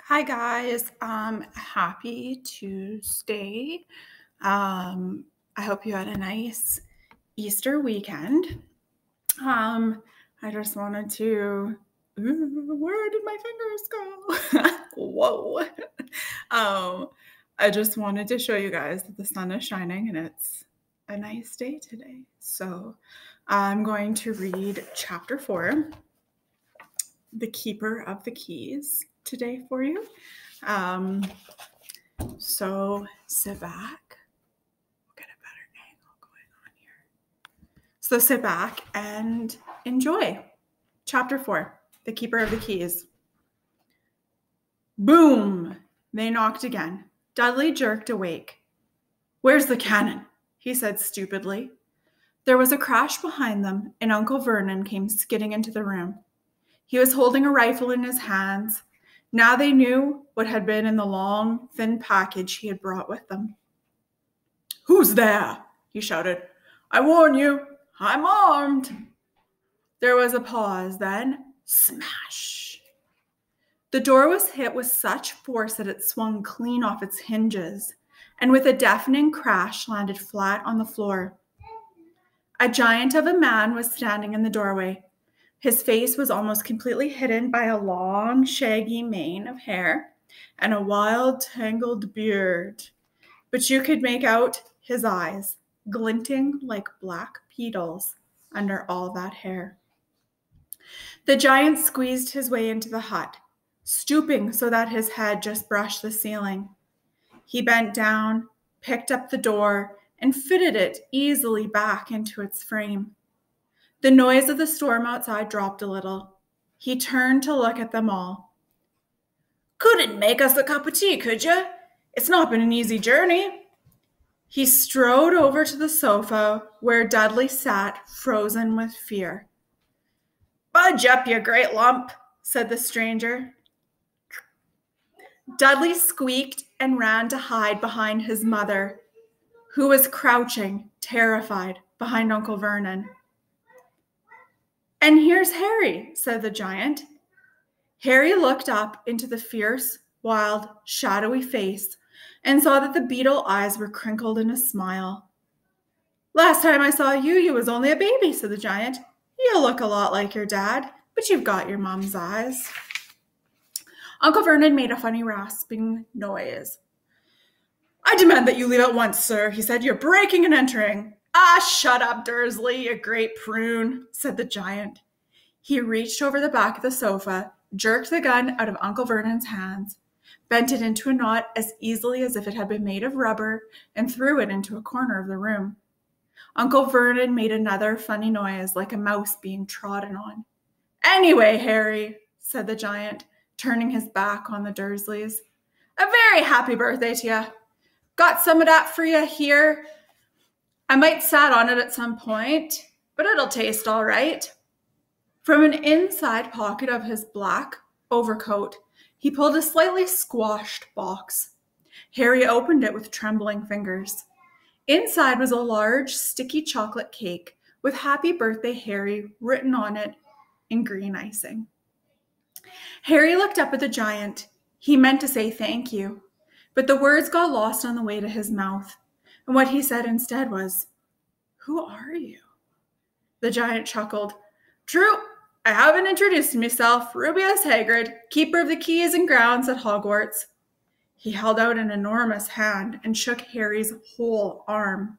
Hi guys, happy Tuesday. I hope you had a nice Easter weekend. I just wanted to, where did my fingers go? Whoa. I just wanted to show you guys that the sun is shining and it's a nice day today. So I'm going to read chapter 4, The Keeper of the Keys, today for you. So sit back. We'll get a better angle going on here. So sit back and enjoy. Chapter 4, The Keeper of the Keys. Boom! They knocked again. Dudley jerked awake. "Where's the cannon?" he said stupidly. There was a crash behind them, and Uncle Vernon came skidding into the room. He was holding a rifle in his hands. Now they knew what had been in the long, thin package he had brought with them. "Who's there?" he shouted. "I warn you, I'm armed." There was a pause, then smash. The door was hit with such force that it swung clean off its hinges, and with a deafening crash landed flat on the floor. A giant of a man was standing in the doorway. His face was almost completely hidden by a long, shaggy mane of hair and a wild, tangled beard. But you could make out his eyes, glinting like black beetles under all that hair. The giant squeezed his way into the hut, stooping so that his head just brushed the ceiling. He bent down, picked up the door, and fitted it easily back into its frame. The noise of the storm outside dropped a little. He turned to look at them all. "Couldn't make us a cup of tea, could you? It's not been an easy journey." He strode over to the sofa where Dudley sat, frozen with fear. "Budge up, you great lump," said the stranger. Dudley squeaked and ran to hide behind his mother, who was crouching, terrified, behind Uncle Vernon. "And here's Harry," said the giant. Harry looked up into the fierce, wild, shadowy face and saw that the beetle eyes were crinkled in a smile. "Last time I saw you, you was only a baby," said the giant. "You look a lot like your dad, but you've got your mom's eyes." Uncle Vernon made a funny rasping noise. "I demand that you leave at once, sir," he said. "You're breaking and entering." "Ah, shut up, Dursley, you great prune," said the giant. He reached over the back of the sofa, jerked the gun out of Uncle Vernon's hands, bent it into a knot as easily as if it had been made of rubber, and threw it into a corner of the room. Uncle Vernon made another funny noise, like a mouse being trodden on. "Anyway, Harry," said the giant, turning his back on the Dursleys, "a very happy birthday to you. Got some of that for you here. I might sat on it at some point, but it'll taste all right." From an inside pocket of his black overcoat, he pulled a slightly squashed box. Harry opened it with trembling fingers. Inside was a large, sticky chocolate cake with "Happy Birthday, Harry" written on it in green icing. Harry looked up at the giant. He meant to say thank you, but the words got lost on the way to his mouth, and what he said instead was, "Who are you?" The giant chuckled. "True, I haven't introduced myself. Rubeus Hagrid, keeper of the keys and grounds at Hogwarts." He held out an enormous hand and shook Harry's whole arm.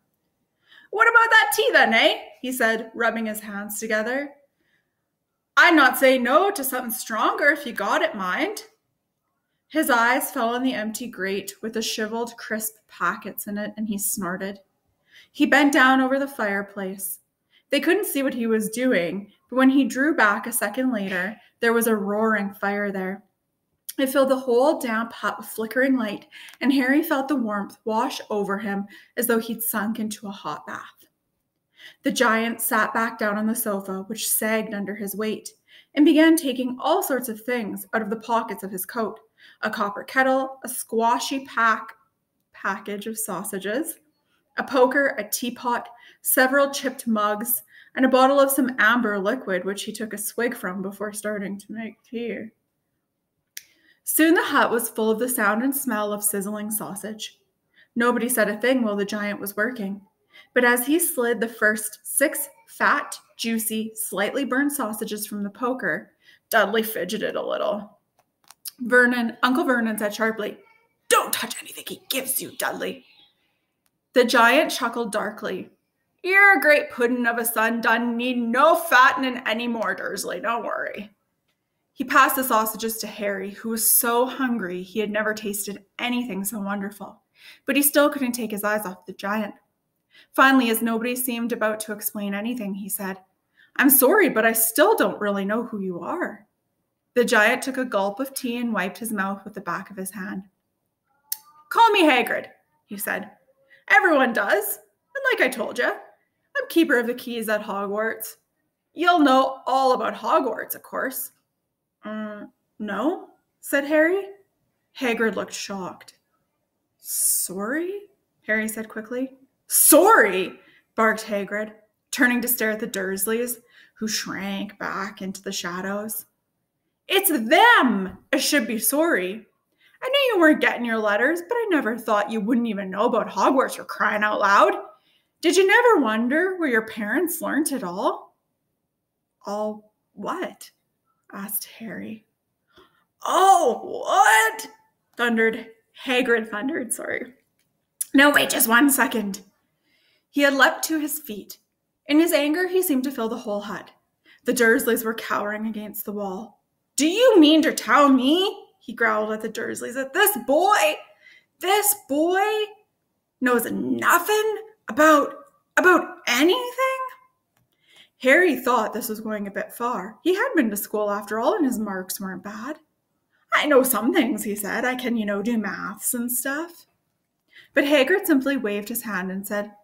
"What about that tea then, eh?" he said, rubbing his hands together. "I'd not say no to something stronger if you got it, mind." His eyes fell on the empty grate with the shriveled, crisp packets in it, and he snorted. He bent down over the fireplace. They couldn't see what he was doing, but when he drew back a second later, there was a roaring fire there. It filled the whole damp hut with flickering light, and Harry felt the warmth wash over him as though he'd sunk into a hot bath. The giant sat back down on the sofa, which sagged under his weight, and began taking all sorts of things out of the pockets of his coat: a copper kettle, a squashy package of sausages, a poker, a teapot, several chipped mugs, and a bottle of some amber liquid, which he took a swig from before starting to make tea. Soon the hut was full of the sound and smell of sizzling sausage. Nobody said a thing while the giant was working, but as he slid the first 6 fat, juicy, slightly burned sausages from the poker, Dudley fidgeted a little. Uncle Vernon said sharply, "Don't touch anything he gives you, Dudley." The giant chuckled darkly. "You're a great puddin' of a son, done need no fattening any more, Dursley, don't worry." He passed the sausages to Harry, who was so hungry he had never tasted anything so wonderful, but he still couldn't take his eyes off the giant. Finally, as nobody seemed about to explain anything, he said, "I'm sorry, but I still don't really know who you are." The giant took a gulp of tea and wiped his mouth with the back of his hand. "Call me Hagrid," he said. "Everyone does, and like I told you, I'm keeper of the keys at Hogwarts. You'll know all about Hogwarts, of course." No, said Harry. Hagrid looked shocked. "Sorry?" Harry said quickly. "Sorry?" barked Hagrid, turning to stare at the Dursleys, who shrank back into the shadows. "It's them I should be sorry. I knew you weren't getting your letters, but I never thought you wouldn't even know about Hogwarts for crying out loud. Did you never wonder where your parents learnt it all?" "All what?" asked Harry. "Oh, what?" Hagrid thundered, sorry. "No, wait just 1 second. He had leapt to his feet. In his anger, he seemed to fill the whole hut. The Dursleys were cowering against the wall. "Do you mean to tell me," he growled at the Dursleys, "that this boy knows nothing about anything?" Harry thought this was going a bit far. He had been to school after all, and his marks weren't bad. "I know some things," he said. "I can, do maths and stuff." But Hagrid simply waved his hand and said,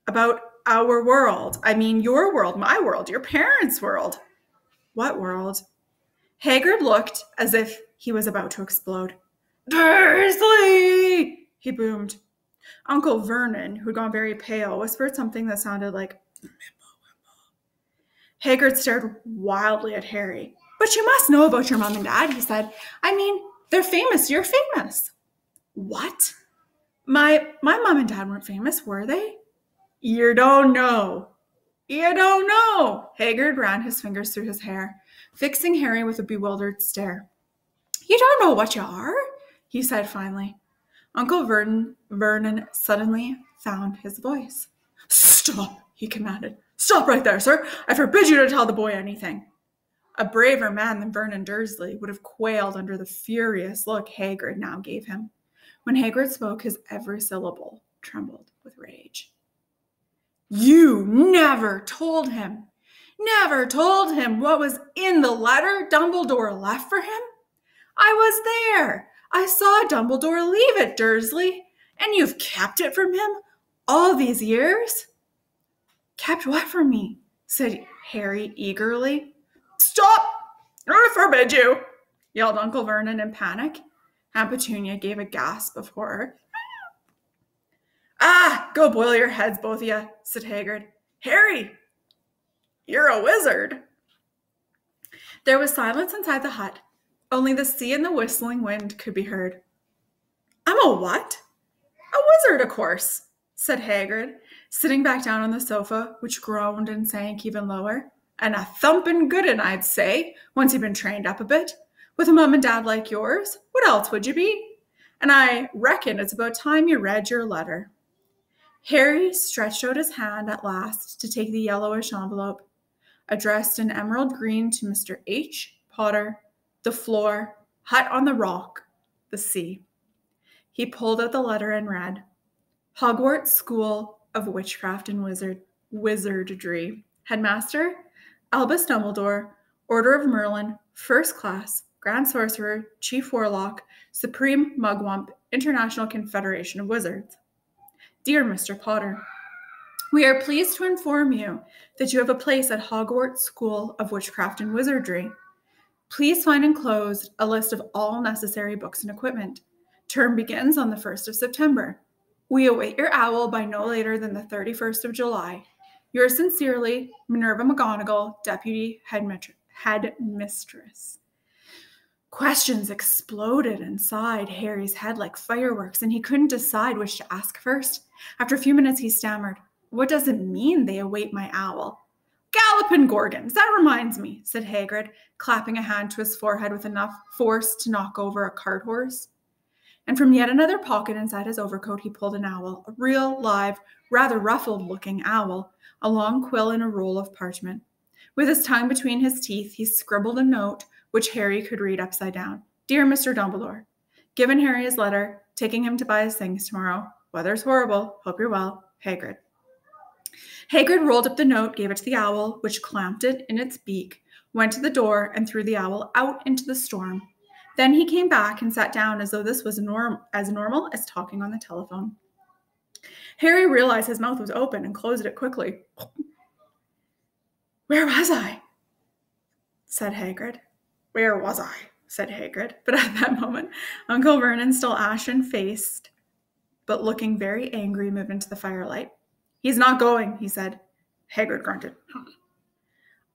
"About our world. I mean your world, my world, your parents' world." "What world?" Hagrid looked as if he was about to explode. "Dursley!" he boomed. Uncle Vernon, who'd gone very pale, whispered something that sounded like Hagrid stared wildly at Harry. "But you must know about your mom and dad," he said. "I mean, they're famous. You're famous." "What? My mom and dad weren't famous, were they?" You don't know. Hagrid ran his fingers through his hair, fixing Harry with a bewildered stare. "You don't know what you are?" he said finally. Uncle Vernon suddenly found his voice. "Stop," he commanded. "Stop right there, sir. I forbid you to tell the boy anything." A braver man than Vernon Dursley would have quailed under the furious look Hagrid now gave him. When Hagrid spoke, his every syllable trembled with rage. "You never told him what was in the letter Dumbledore left for him? I was there. I saw Dumbledore leave it, Dursley, and you've kept it from him all these years?" "Kept what from me?" said Harry eagerly. "Stop! I forbid you!" yelled Uncle Vernon in panic. Aunt Petunia gave a gasp of horror. "Ah, go boil your heads, both of you," said Hagrid. "Harry, you're a wizard." There was silence inside the hut. Only the sea and the whistling wind could be heard. "I'm a what?" "A wizard, of course," said Hagrid, sitting back down on the sofa, which groaned and sank even lower. "And a thumping good un, I'd say, once you've been trained up a bit. With a mum and dad like yours, what else would you be? And I reckon it's about time you read your letter." Harry stretched out his hand at last to take the yellowish envelope, addressed in emerald green to Mr. H. Potter, the floor, hut on the rock, the sea. He pulled out the letter and read, "Hogwarts School of Witchcraft and Wizardry. Headmaster, Albus Dumbledore, Order of Merlin, First Class, Grand Sorcerer, Chief Warlock, Supreme Mugwump, International Confederation of Wizards. Dear Mr. Potter, we are pleased to inform you that you have a place at Hogwarts School of Witchcraft and Wizardry. Please find enclosed a list of all necessary books and equipment. Term begins on the 1st of September. We await your owl by no later than the 31st of July. Yours sincerely, Minerva McGonagall, Deputy Headmistress." Questions exploded inside Harry's head like fireworks, and he couldn't decide which to ask first. After a few minutes, he stammered, "What does it mean they await my owl?" "Galloping Gorgons, that reminds me," said Hagrid, clapping a hand to his forehead with enough force to knock over a cart horse. And from yet another pocket inside his overcoat, he pulled an owl, a real, live, rather ruffled-looking owl, a long quill and a roll of parchment. With his tongue between his teeth, he scribbled a note which Harry could read upside down. "Dear Mr. Dumbledore, given Harry his letter, taking him to buy his things tomorrow. Weather's horrible. Hope you're well. Hagrid." Hagrid rolled up the note, gave it to the owl, which clamped it in its beak, went to the door, and threw the owl out into the storm. Then he came back and sat down as though this was as normal as talking on the telephone. Harry realized his mouth was open and closed it quickly. "Where was I?" said Hagrid. "Where was I?" said Hagrid. But at that moment, Uncle Vernon, still ashen-faced, but looking very angry, moved into the firelight. "He's not going," he said. Hagrid grunted.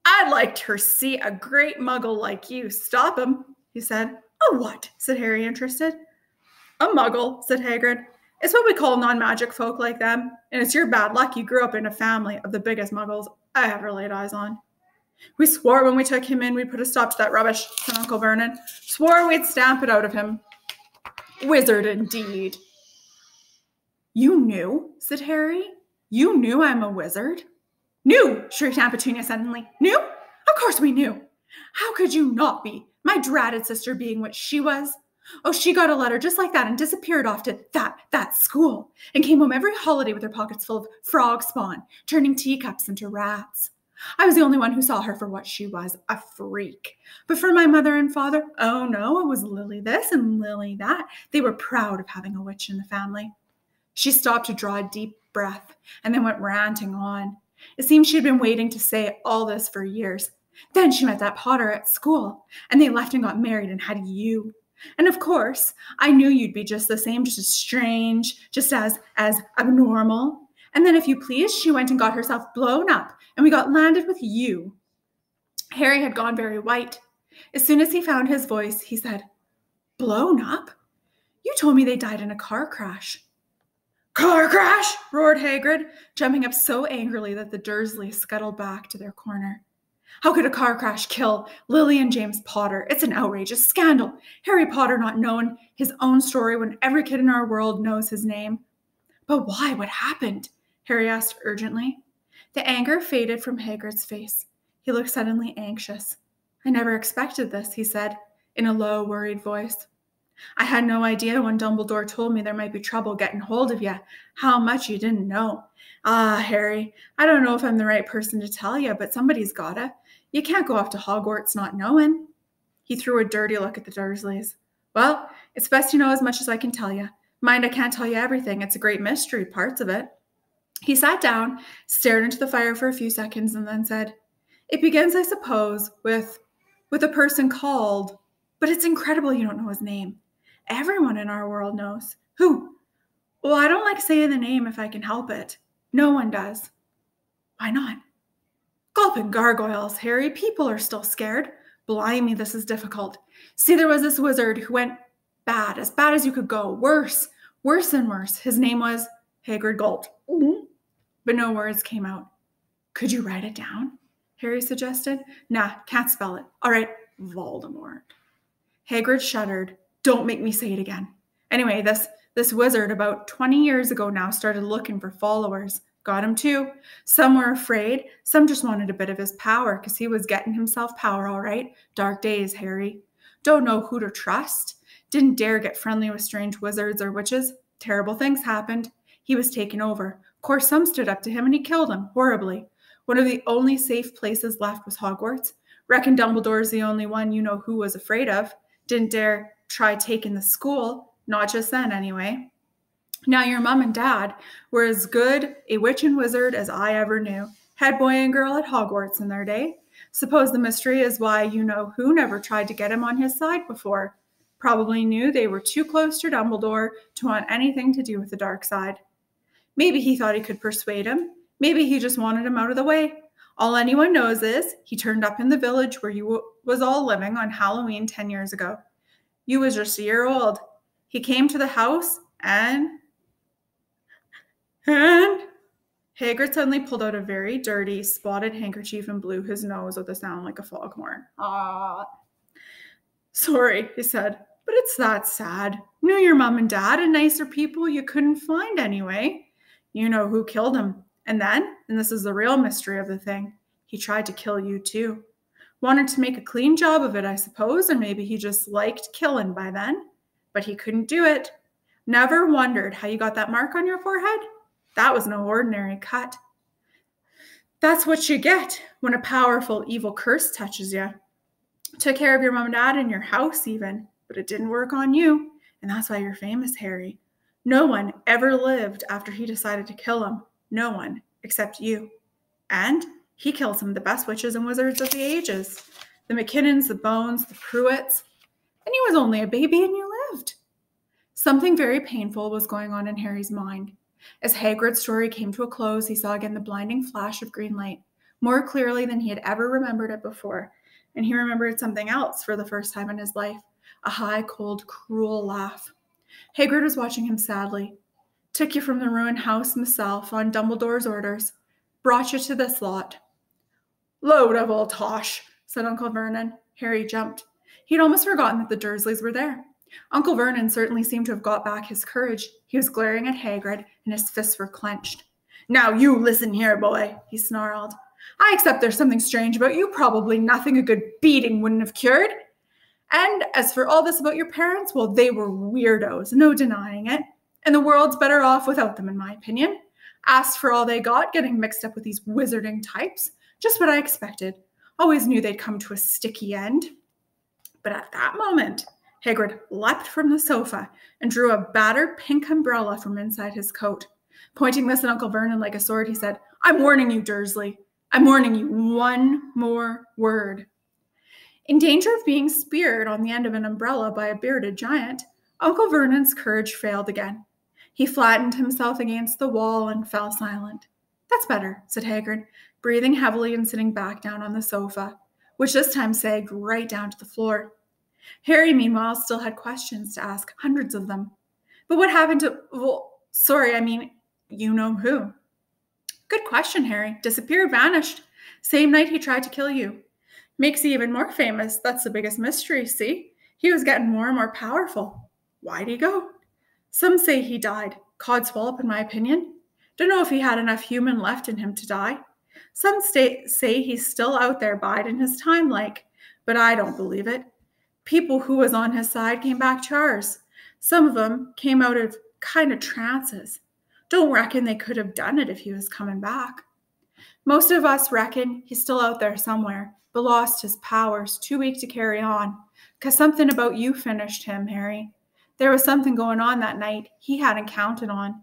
"I'd like to see a great muggle like you stop him," he said. "A what?" said Harry, interested. "A muggle," said Hagrid. "It's what we call non-magic folk like them, and it's your bad luck you grew up in a family of the biggest muggles I ever laid eyes on." "We swore when we took him in we'd put a stop to that rubbish," said Uncle Vernon. "Swore we'd stamp it out of him." "Wizard, indeed." "You knew?" said Harry. "You knew I'm a wizard?" "Knew!" shrieked Aunt Petunia suddenly. "Knew? Of course we knew. How could you not be? My dratted sister being what she was. Oh, she got a letter just like that and disappeared off to that school and came home every holiday with her pockets full of frog spawn, turning teacups into rats. I was the only one who saw her for what she was, a freak. But for my mother and father, oh no, it was Lily this and Lily that. They were proud of having a witch in the family." She stopped to draw a deep breath and then went ranting on. It seemed she had been waiting to say all this for years. "Then she met that Potter at school, and they left and got married and had you. And of course, I knew you'd be just the same, just as strange, just as abnormal. And then, if you please, she went and got herself blown up, and we got landed with you." Harry had gone very white. As soon as he found his voice, he said, "Blown up? You told me they died in a car crash." "Car crash!" roared Hagrid, jumping up so angrily that the Dursleys scuttled back to their corner. "How could a car crash kill Lily and James Potter? It's an outrageous scandal. Harry Potter not knowing his own story when every kid in our world knows his name." "But why? What happened?" Harry asked urgently. The anger faded from Hagrid's face. He looked suddenly anxious. "I never expected this," he said, in a low, worried voice. "I had no idea when Dumbledore told me there might be trouble getting hold of you, how much you didn't know. Ah, Harry, I don't know if I'm the right person to tell you, but somebody's gotta. You can't go off to Hogwarts not knowing." He threw a dirty look at the Dursleys. "Well, it's best you know as much as I can tell you. Mind, I can't tell you everything. It's a great mystery, parts of it." He sat down, stared into the fire for a few seconds, and then said, "It begins, I suppose, with a person called, but it's incredible you don't know his name. Everyone in our world knows." "Who?" "Well, I don't like saying the name if I can help it. No one does." "Why not?" "Gulping gargoyles, Harry. People are still scared. Blimey, this is difficult. See, there was this wizard who went bad as you could go. Worse and worse. His name was—" Hagrid gulped. But no words came out. "Could you write it down?" Harry suggested. "Nah, can't spell it." "All right, Voldemort." Hagrid shuddered. "Don't make me say it again. Anyway, this wizard about 20 years ago now started looking for followers. Got him too. Some were afraid. Some just wanted a bit of his power because he was getting himself power, all right. Dark days, Harry. Don't know who to trust. Didn't dare get friendly with strange wizards or witches. Terrible things happened. He was taken over. Of course, some stood up to him and he killed them, horribly. One of the only safe places left was Hogwarts. Reckon Dumbledore's the only one you know who was afraid of. Didn't dare try taking the school. Not just then, anyway. Now, your mom and dad were as good a witch and wizard as I ever knew. Head boy and girl at Hogwarts in their day. Suppose the mystery is why you know who never tried to get him on his side before. Probably knew they were too close to Dumbledore to want anything to do with the dark side. Maybe he thought he could persuade him. Maybe he just wanted him out of the way. All anyone knows is he turned up in the village where you was all living on Halloween 10 years ago. You was just a year old. He came to the house and Hagrid suddenly pulled out a very dirty, spotted handkerchief and blew his nose with a sound like a foghorn. Sorry, he said, but it's that sad. Knew your mom and dad and nicer people you couldn't find anyway. You know who killed him. And then, and this is the real mystery of the thing, he tried to kill you too. Wanted to make a clean job of it, I suppose, or maybe he just liked killing by then. But he couldn't do it. Never wondered how you got that mark on your forehead? That was no ordinary cut. That's what you get when a powerful evil curse touches you. Took care of your mom and dad and your house even, but it didn't work on you, and that's why you're famous, Harry. No one ever lived after he decided to kill him. No one, except you. And he killed some of the best witches and wizards of the ages. The McKinnons, the Bones, the Pruitts. And he was only a baby and you lived. Something very painful was going on in Harry's mind. As Hagrid's story came to a close, he saw again the blinding flash of green light, more clearly than he had ever remembered it before. And he remembered something else for the first time in his life, a high, cold, cruel laugh. Hagrid was watching him sadly. Took you from the ruined house myself on Dumbledore's orders. Brought you to this lot. Load of old tosh, said Uncle Vernon. Harry jumped. He'd almost forgotten that the Dursleys were there. Uncle Vernon certainly seemed to have got back his courage. He was glaring at Hagrid, and his fists were clenched. Now you listen here, boy, he snarled. I accept there's something strange about you, probably nothing a good beating wouldn't have cured. And as for all this about your parents, well, they were weirdos, no denying it. And the world's better off without them, in my opinion. Asked for all they got, getting mixed up with these wizarding types. Just what I expected. Always knew they'd come to a sticky end. But at that moment, Hagrid leapt from the sofa and drew a battered pink umbrella from inside his coat. Pointing this at Uncle Vernon like a sword, he said, I'm warning you, Dursley. I'm warning you one more word. In danger of being speared on the end of an umbrella by a bearded giant, Uncle Vernon's courage failed again. He flattened himself against the wall and fell silent. That's better, said Hagrid, breathing heavily and sitting back down on the sofa, which this time sagged right down to the floor. Harry, meanwhile, still had questions to ask, hundreds of them. But what happened to, you know who? Good question, Harry. Disappeared, vanished. Same night he tried to kill you. Makes you even more famous. That's the biggest mystery, see? He was getting more and more powerful. Why'd he go? Some say he died. Codswallop, in my opinion. Don't know if he had enough human left in him to die. Some say he's still out there biding his time like, but I don't believe it. People who was on his side came back to ours. Some of them came out of kind of trances. Don't reckon they could have done it if he was coming back. Most of us reckon he's still out there somewhere, but lost his powers, too weak to carry on. 'Cause something about you finished him, Harry. There was something going on that night he hadn't counted on.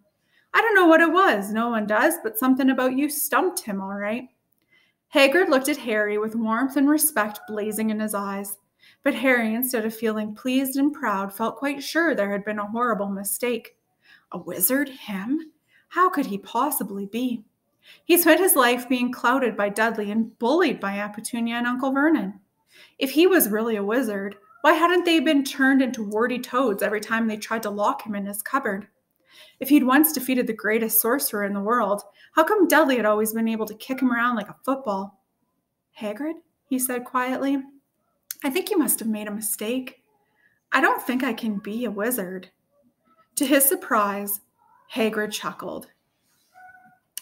I don't know what it was, no one does, but something about you stumped him, all right. Hagrid looked at Harry with warmth and respect blazing in his eyes. But Harry, instead of feeling pleased and proud, felt quite sure there had been a horrible mistake. A wizard, him? How could he possibly be? He spent his life being clouted by Dudley and bullied by Aunt Petunia and Uncle Vernon. If he was really a wizard, why hadn't they been turned into warty toads every time they tried to lock him in his cupboard? If he'd once defeated the greatest sorcerer in the world, how come Dudley had always been able to kick him around like a football? Hagrid, he said quietly, I think you must have made a mistake. I don't think I can be a wizard. To his surprise, Hagrid chuckled.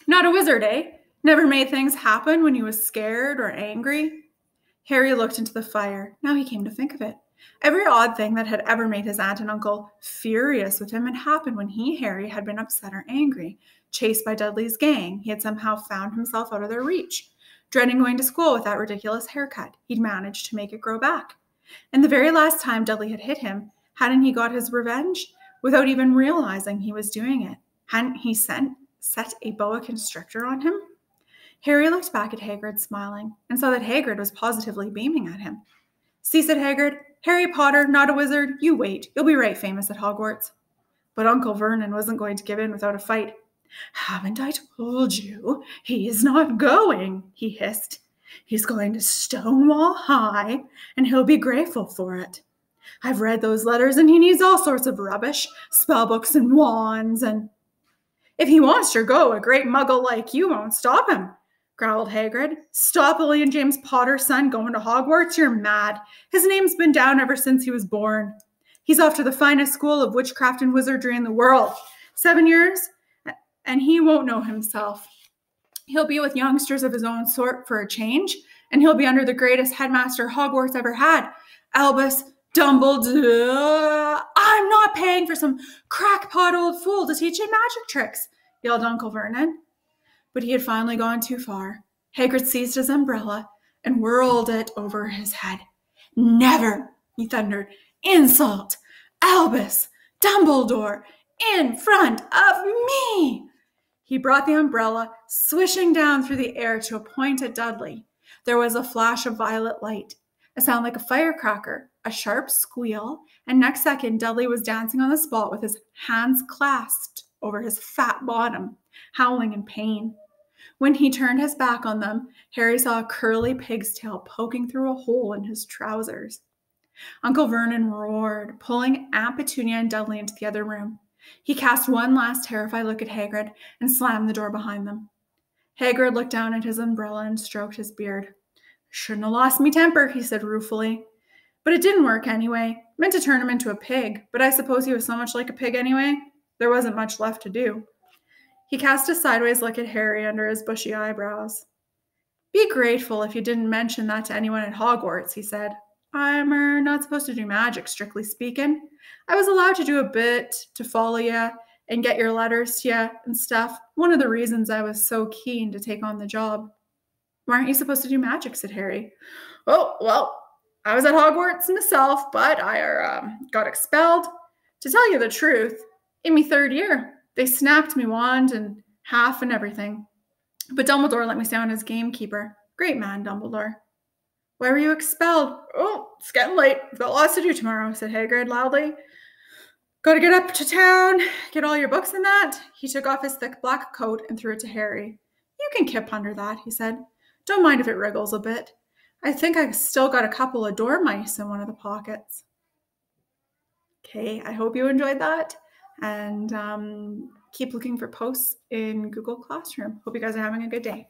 Not a wizard, eh? Never made things happen when he was scared or angry? Harry looked into the fire. Now he came to think of it. Every odd thing that had ever made his aunt and uncle furious with him had happened when he, Harry, had been upset or angry. Chased by Dudley's gang, he had somehow found himself out of their reach. Dreading going to school with that ridiculous haircut, he'd managed to make it grow back. And the very last time Dudley had hit him, hadn't he got his revenge? Without even realizing he was doing it. Hadn't he set a boa constrictor on him? Harry looked back at Hagrid, smiling, and saw that Hagrid was positively beaming at him. See, said Hagrid, Harry Potter, not a wizard, you wait. You'll be right famous at Hogwarts. But Uncle Vernon wasn't going to give in without a fight. Haven't I told you he's not going, he hissed. He's going to Stonewall High, and he'll be grateful for it. I've read those letters and he needs all sorts of rubbish, spell books and wands and... If he wants to go, a great muggle like you won't stop him, growled Hagrid. Stop William James Potter's son going to Hogwarts? You're mad. His name's been down ever since he was born. He's off to the finest school of witchcraft and wizardry in the world. 7 years, and he won't know himself. He'll be with youngsters of his own sort for a change, and he'll be under the greatest headmaster Hogwarts ever had, Albus Dumbledore. I'm not paying for some crackpot old fool to teach him magic tricks, yelled Uncle Vernon. But he had finally gone too far. Hagrid seized his umbrella and whirled it over his head. Never, he thundered, insult Albus Dumbledore in front of me. He brought the umbrella swishing down through the air to a point at Dudley. There was a flash of violet light, a sound like a firecracker, a sharp squeal, and next second Dudley was dancing on the spot with his hands clasped over his fat bottom, howling in pain. When he turned his back on them, Harry saw a curly pig's tail poking through a hole in his trousers. Uncle Vernon roared, pulling Aunt Petunia and Dudley into the other room. He cast one last terrified look at Hagrid and slammed the door behind them. Hagrid looked down at his umbrella and stroked his beard. Shouldn't have lost me temper, he said ruefully. But it didn't work anyway. Meant to turn him into a pig, but I suppose he was so much like a pig anyway. There wasn't much left to do. He cast a sideways look at Harry under his bushy eyebrows. Be grateful if you didn't mention that to anyone at Hogwarts, he said. I'm not supposed to do magic, strictly speaking. I was allowed to do a bit to follow you and get your letters to you and stuff. One of the reasons I was so keen to take on the job. Why aren't you supposed to do magic, said Harry. Oh, well, I was at Hogwarts myself, but I got expelled. To tell you the truth, in me third year, they snapped me wand and half and everything. But Dumbledore let me stay on as gamekeeper. Great man, Dumbledore. Why were you expelled? Oh, it's getting late. I've got lots to do tomorrow, said Hagrid loudly. Got to get up to town, get all your books and that. He took off his thick black coat and threw it to Harry. You can kip under that, he said. Don't mind if it wriggles a bit. I think I've still got a couple of dormice in one of the pockets. Okay, I hope you enjoyed that. And keep looking for posts in Google Classroom. Hope you guys are having a good day.